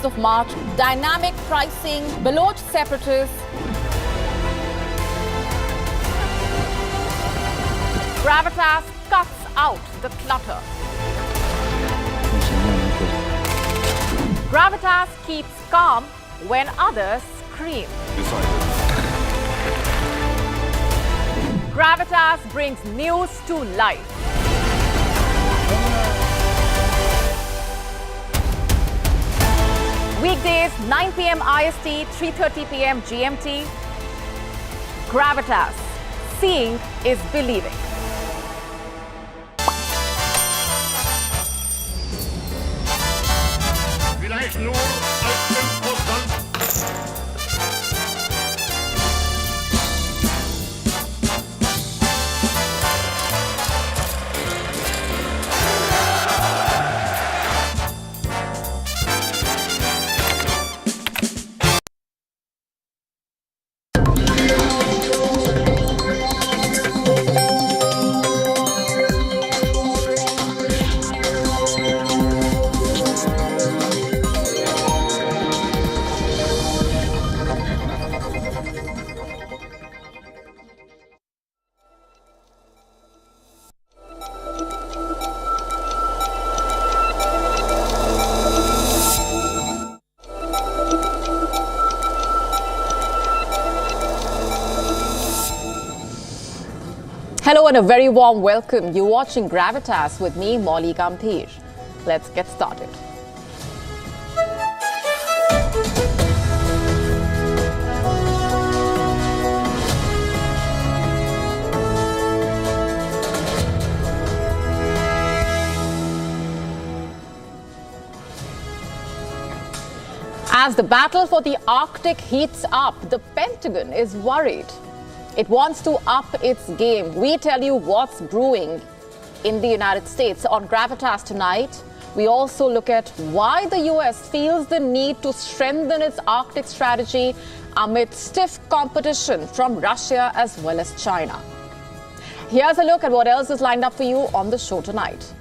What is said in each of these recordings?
months of March, dynamic pricing, Baloch separatists, Gravitas cuts out the clutter. Gravitas keeps calm when others scream. Gravitas brings news to life. Weekdays, 9 p.m. IST, 3:30 p.m. GMT. Gravitas. Seeing is believing. Vielleicht nur als Impostern. Hello and a very warm welcome. You're watching Gravitas with me, Molly Gambhir. Let's get started. As the battle for the Arctic heats up, the Pentagon is worried. It wants to up its game. We tell you what's brewing in the United States on Gravitas tonight. We also look at why the US feels the need to strengthen its Arctic strategy amid stiff competition from Russia as well as China. Here's a look at what else is lined up for you on the show tonight.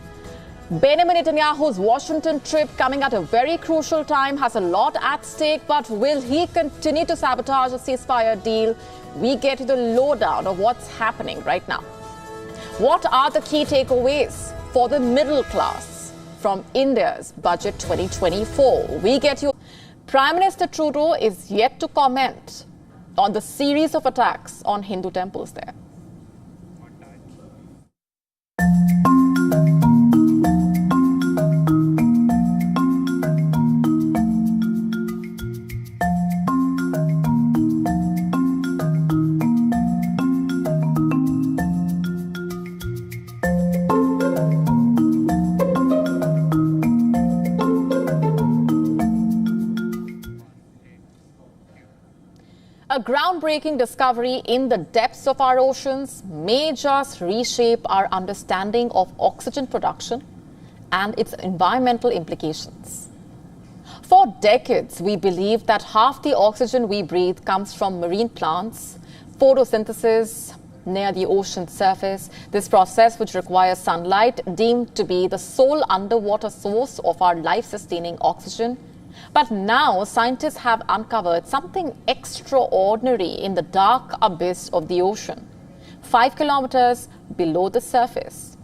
Benjamin Netanyahu's Washington trip coming at a very crucial time, has a lot at stake, but will he continue to sabotage a ceasefire deal? We get to the lowdown of what's happening right now. What are the key takeaways for the middle class from India's Budget 2024? We get you. Prime Minister Trudeau is yet to comment on the series of attacks on Hindu temples there. A groundbreaking discovery in the depths of our oceans may just reshape our understanding of oxygen production and its environmental implications. For decades, we believed that half the oxygen we breathe comes from marine plants, photosynthesis near the ocean surface. This process, which requires sunlight, deemed to be the sole underwater source of our life-sustaining oxygen. But now scientists have uncovered something extraordinary in the dark abyss of the ocean, 5 kilometers below the surface.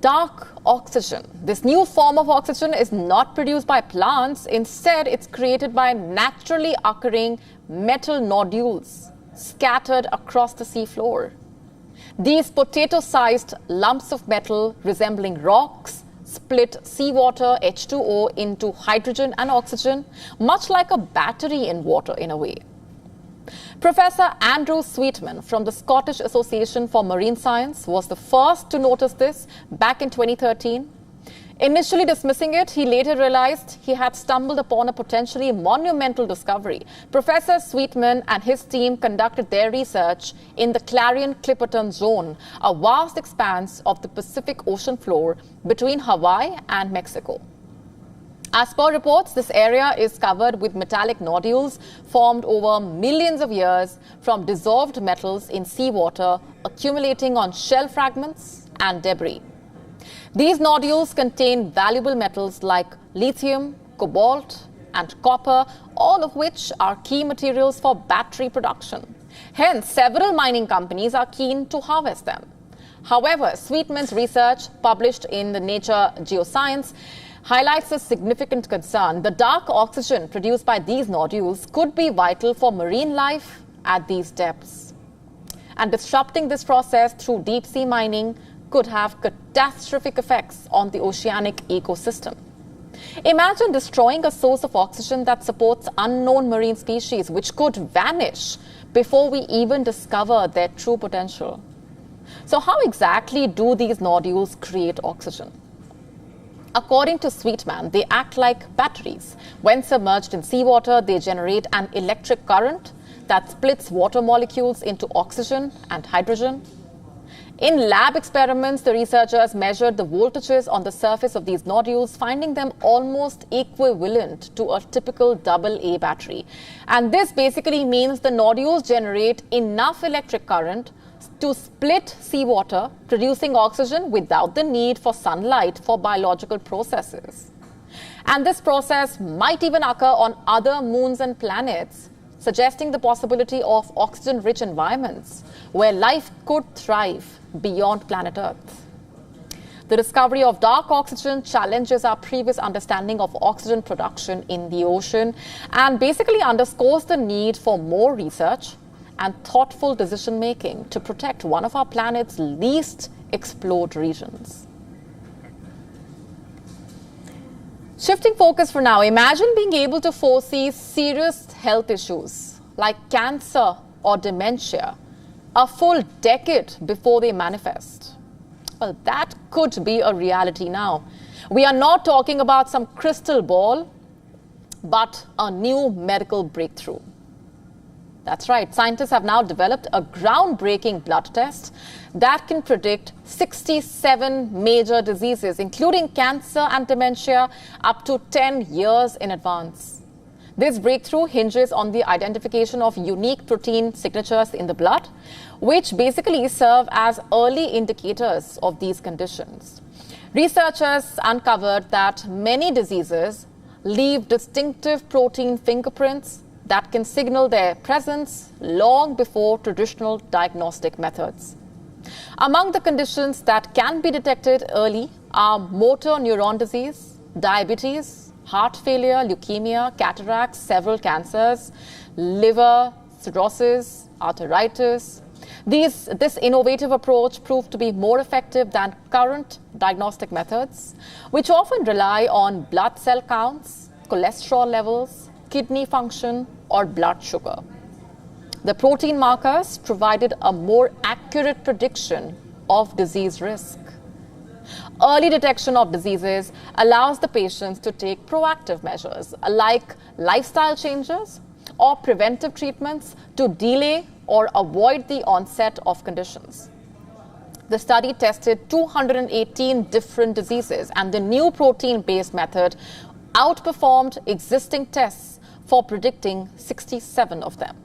Dark oxygen. This new form of oxygen is not produced by plants. Instead, it's created by naturally occurring metal nodules scattered across the seafloor. These potato-sized lumps of metal resembling rocks split seawater H2O into hydrogen and oxygen, much like a battery in water in a way. Professor Andrew Sweetman from the Scottish Association for Marine Science was the first to notice this back in 2013. Initially dismissing it, he later realized he had stumbled upon a potentially monumental discovery. Professor Sweetman and his team conducted their research in the Clarion-Clipperton Zone, a vast expanse of the Pacific Ocean floor between Hawaii and Mexico. As per reports, this area is covered with metallic nodules formed over millions of years from dissolved metals in seawater accumulating on shell fragments and debris. These nodules contain valuable metals like lithium, cobalt, and copper, all of which are key materials for battery production. Hence, several mining companies are keen to harvest them. However, Sweetman's research, published in the Nature Geoscience, highlights a significant concern. The dark oxygen produced by these nodules could be vital for marine life at these depths. And disrupting this process through deep-sea mining could have catastrophic effects on the oceanic ecosystem. Imagine destroying a source of oxygen that supports unknown marine species, which could vanish before we even discover their true potential. So how exactly do these nodules create oxygen? According to Sweetman, they act like batteries. When submerged in seawater, they generate an electric current that splits water molecules into oxygen and hydrogen. In lab experiments, the researchers measured the voltages on the surface of these nodules, finding them almost equivalent to a typical AA battery. And this basically means the nodules generate enough electric current to split seawater, producing oxygen without the need for sunlight for biological processes. And this process might even occur on other moons and planets, suggesting the possibility of oxygen-rich environments where life could thrive beyond planet Earth. The discovery of dark oxygen challenges our previous understanding of oxygen production in the ocean and basically underscores the need for more research and thoughtful decision-making to protect one of our planet's least explored regions. Shifting focus for now, imagine being able to foresee serious health issues like cancer or dementia a full decade before they manifest. Well, that could be a reality now. We are not talking about some crystal ball, but a new medical breakthrough. That's right, scientists have now developed a groundbreaking blood test that can predict 67 major diseases, including cancer and dementia, up to 10 years in advance. This breakthrough hinges on the identification of unique protein signatures in the blood, which basically serve as early indicators of these conditions. Researchers uncovered that many diseases leave distinctive protein fingerprints that can signal their presence long before traditional diagnostic methods. Among the conditions that can be detected early are motor neuron disease, diabetes, heart failure, leukemia, cataracts, several cancers, liver, cirrhosis, arthritis. This innovative approach proved to be more effective than current diagnostic methods, which often rely on blood cell counts, cholesterol levels, kidney function, or blood sugar. The protein markers provided a more accurate prediction of disease risk. Early detection of diseases allows the patients to take proactive measures like lifestyle changes or preventive treatments to delay or avoid the onset of conditions. The study tested 218 different diseases, and the new protein-based method outperformed existing tests for predicting 67 of them.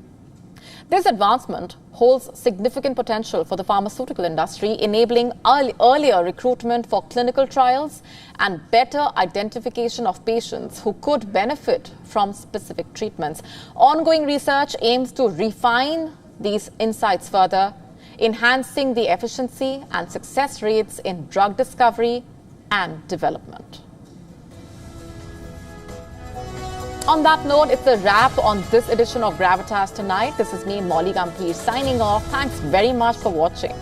This advancement holds significant potential for the pharmaceutical industry, enabling earlier recruitment for clinical trials and better identification of patients who could benefit from specific treatments. Ongoing research aims to refine these insights further, enhancing the efficiency and success rates in drug discovery and development. On that note, it's a wrap on this edition of Gravitas tonight. This is me, Molly Gambhir, signing off. Thanks very much for watching.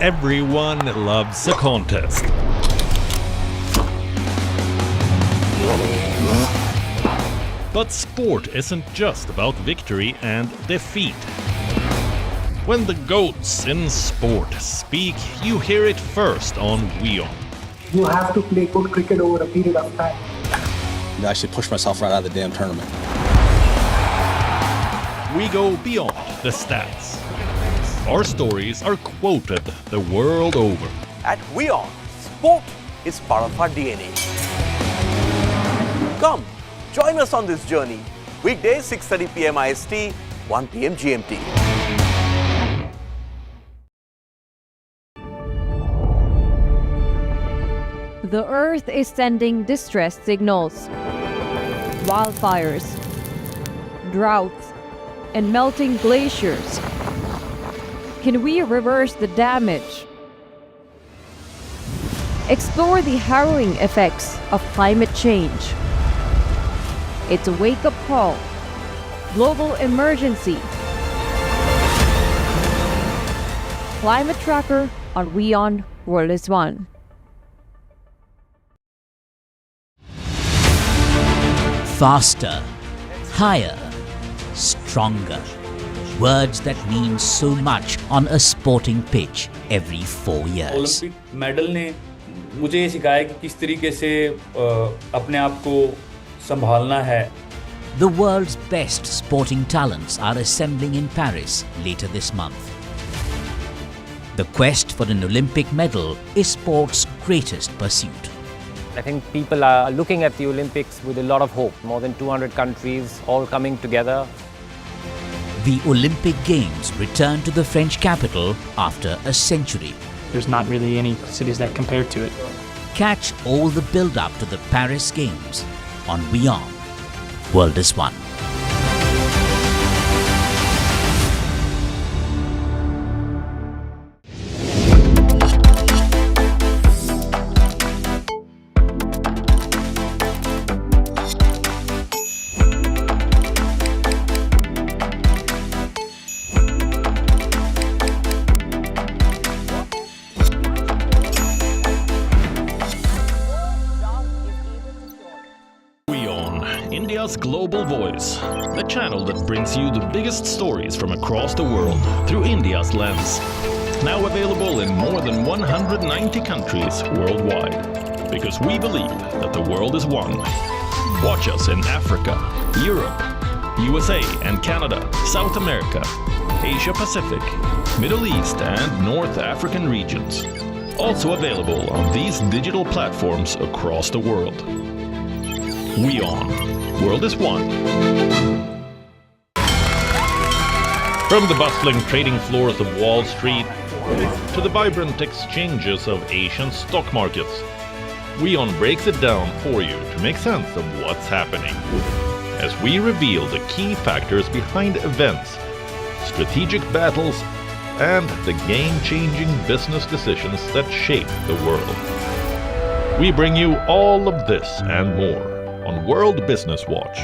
Everyone loves a contest. But sport isn't just about victory and defeat. When the GOATs in sport speak, you hear it first on WION. You have to play good cricket over a period of time. I actually pushed myself right out of the damn tournament. we go beyond the stats. Our stories are quoted the world over. At WION, sport is part of our DNA. Come, join us on this journey. Weekdays 6:30 p.m. IST, 1 p.m. GMT. The Earth is sending distress signals. Wildfires, droughts, and melting glaciers. Can we reverse the damage? Explore the harrowing effects of climate change. It's a wake-up call. Global emergency. Climate Tracker on WION World is One. Faster, higher, stronger. Words that mean so much on a sporting pitch every 4 years. Olympic medal ने मुझे ये सिखाया कि किस तरीके से अपने आप को संभालना है. The world's best sporting talents are assembling in Paris later this month. The quest for an Olympic medal is sport's greatest pursuit. I think people are looking at the Olympics with a lot of hope. More than 200 countries all coming together. The Olympic Games return to the French capital after a century. There's not really any cities that compare to it. Catch all the build-up to the Paris Games on WION World is One. India's global voice, the channel that brings you the biggest stories from across the world through India's lens. Now available in more than 190 countries worldwide. Because we believe that the world is one. Watch us in Africa, Europe, USA and Canada, South America, Asia Pacific, Middle East and North African regions. Also available on these digital platforms across the world. WION World is One. From the bustling trading floors of Wall Street to the vibrant exchanges of Asian stock markets, WION breaks it down for you to make sense of what's happening. As we reveal the key factors behind events, strategic battles, and the game-changing business decisions that shape the world. We bring you all of this and more on World Business Watch.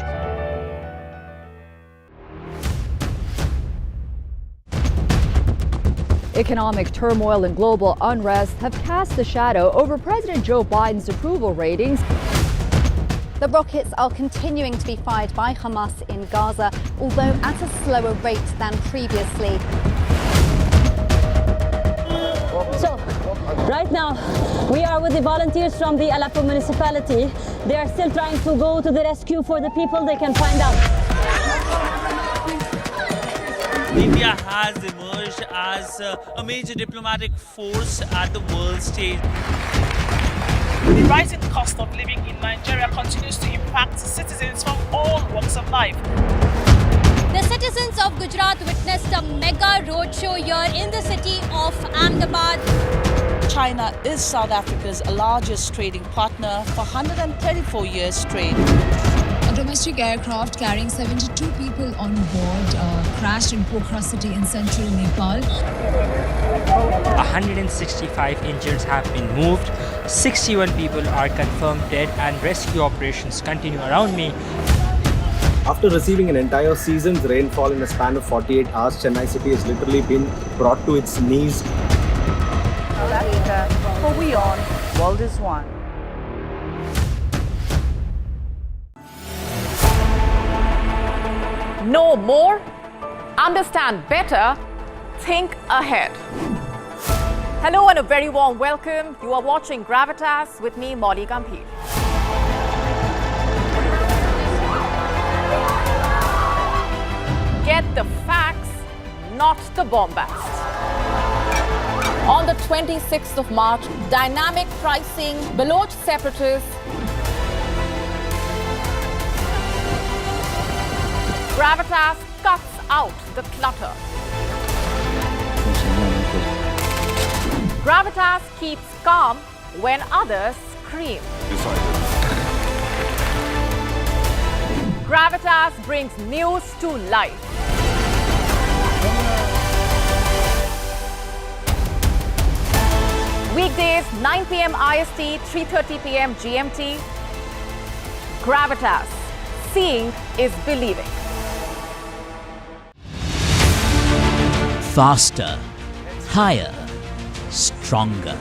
Economic turmoil and global unrest have cast a shadow over President Joe Biden's approval ratings. The rockets are continuing to be fired by Hamas in Gaza, although at a slower rate than previously. So, right now, we are with the volunteers from the Aleppo municipality. They are still trying to go to the rescue for the people they can find out. India has emerged as a major diplomatic force at the world stage. The rising cost of living in Nigeria continues to impact citizens from all walks of life. The citizens of Gujarat witnessed a mega roadshow here in the city of Ahmedabad. China is South Africa's largest trading partner for 134 years straight. A domestic aircraft carrying 72 people on board crashed in Pokhara city in central Nepal. 165 injured have been moved, 61 people are confirmed dead, and rescue operations continue around me. After receiving an entire season's rainfall in a span of 48 hours, Chennai city has literally been brought to its knees. For WION, World is One. Know more, understand better, think ahead. Hello and a very warm welcome. You are watching Gravitas with me, Molly Gambhir. get the facts, not the bombast. On the 26th of March, dynamic pricing, Baloch separatists, Gravitas cuts out the clutter. Gravitas keeps calm when others scream. Gravitas brings news to life. Weekdays, 9 p.m. IST, 3:30 p.m. GMT. Gravitas. Seeing is believing. Faster, higher, stronger.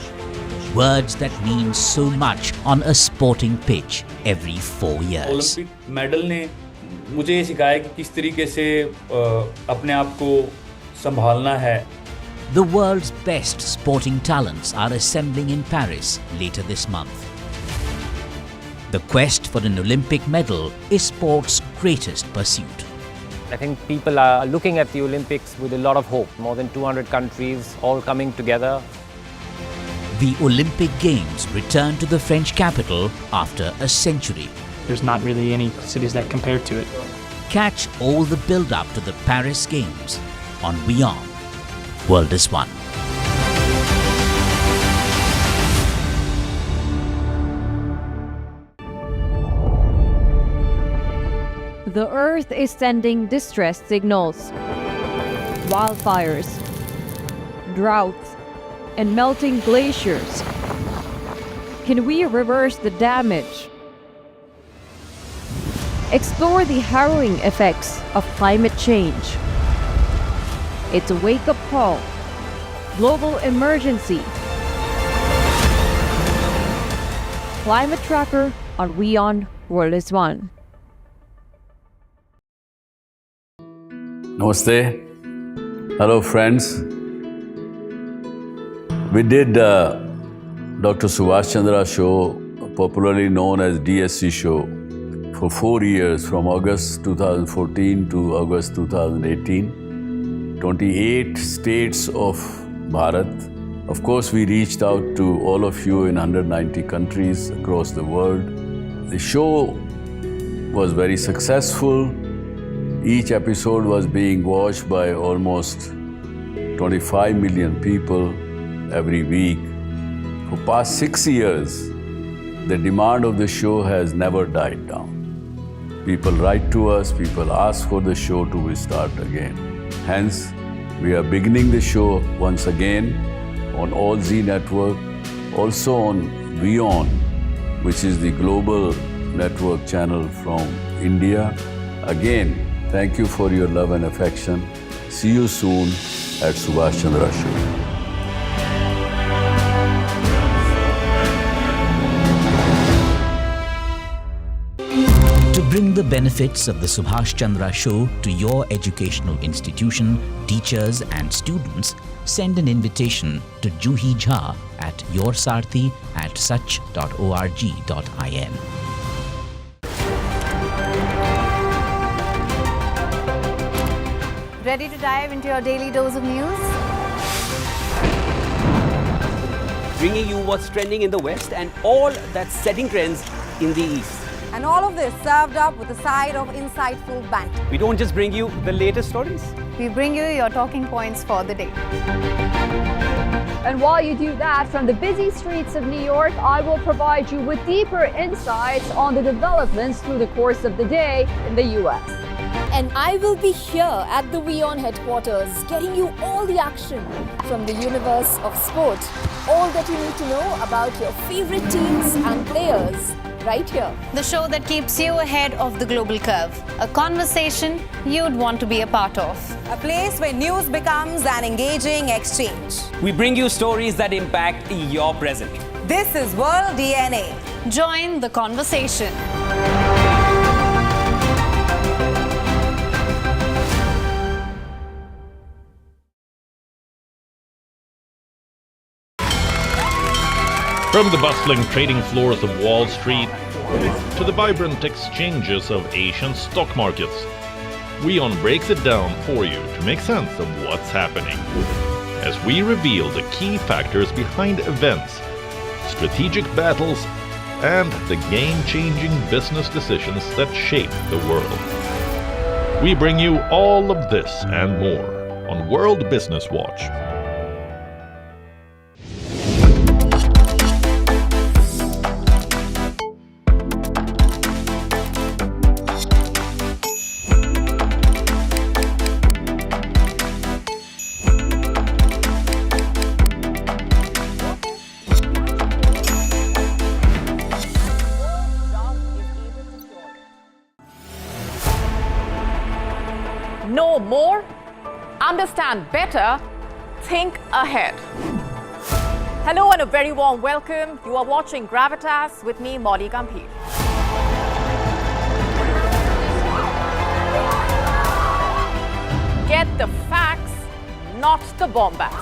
Words that mean so much on a sporting pitch every 4 years. Olympic medal ने मुझे ये सिखाया कि किस तरीके से अपने आप को संभालना है. The world's best sporting talents are assembling in Paris later this month. The quest for an Olympic medal is sport's greatest pursuit. I think people are looking at the Olympics with a lot of hope. More than 200 countries all coming together. The Olympic Games return to the French capital after a century. There's not really any cities that compare to it. Catch all the build-up to the Paris Games on WION. World is One. The Earth is sending distress signals. Wildfires, droughts, and melting glaciers. Can we reverse the damage? Explore the harrowing effects of climate change. It's a wake-up call. Global emergency. Climate Tracker on WION World is One. Namaste. Hello, friends. We did Dr. Subhash Chandra Show, popularly known as DSC Show, for 4 years, from August 2014 to August 2018. 28 states of Bharat. Of course, we reached out to all of you in 190 countries across the world. The show was very successful. Each episode was being watched by almost 25 million people every week. For past 6 years, the demand of the show has never died down. People write to us, people ask for the show to restart again. Hence, we are beginning the show once again on All Z Network, also on WION, which is the global network channel from India. Again, thank you for your love and affection. See you soon at Subhash Chandra Show. To bring the benefits of the Subhash Chandra Show to your educational institution, teachers and students, send an invitation to Juhi Jha at yoursarthi@such.org.in. Ready to dive into your daily dose of news? Bringing you what's trending in the West and all that's setting trends in the East. And all of this served up with a side of insightful banter. We don't just bring you the latest stories. We bring you your talking points for the day. And while you do that, from the busy streets of New York, I will provide you with deeper insights on the developments through the course of the day in the US. And I will be here at the WION headquarters, getting you all the action from the universe of sport. All that you need to know about your favorite teams and players, right here. The show that keeps you ahead of the global curve. A conversation you'd want to be a part of. A place where news becomes an engaging exchange. We bring you stories that impact your present. This is World DNA. Join the conversation. From the bustling trading floors of Wall Street to the vibrant exchanges of Asian stock markets, WION breaks it down for you to make sense of what's happening, as we reveal the key factors behind events, strategic battles, and the game-changing business decisions that shape the world. We bring you all of this and more on World Business Watch. Know more, understand better, think ahead. Hello and a very warm welcome. You are watching Gravitas with me, Molly Gambhir. Get the facts, not the bombast.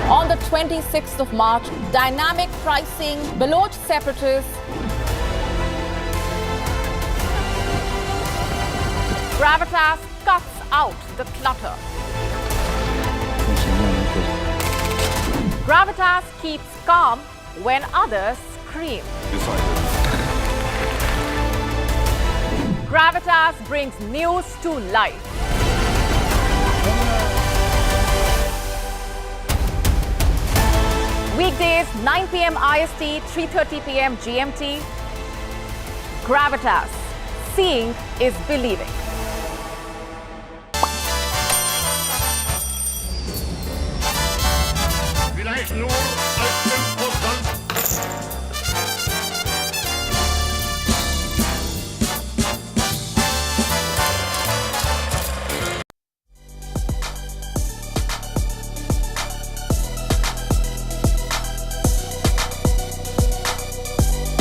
On the 26th of March, dynamic pricing, Baloch separatists, Gravitas cuts out the clutter. Gravitas keeps calm when others scream. Gravitas brings news to life. Weekdays 9 p.m. IST, 3:30 p.m. GMT. Gravitas. Seeing is believing.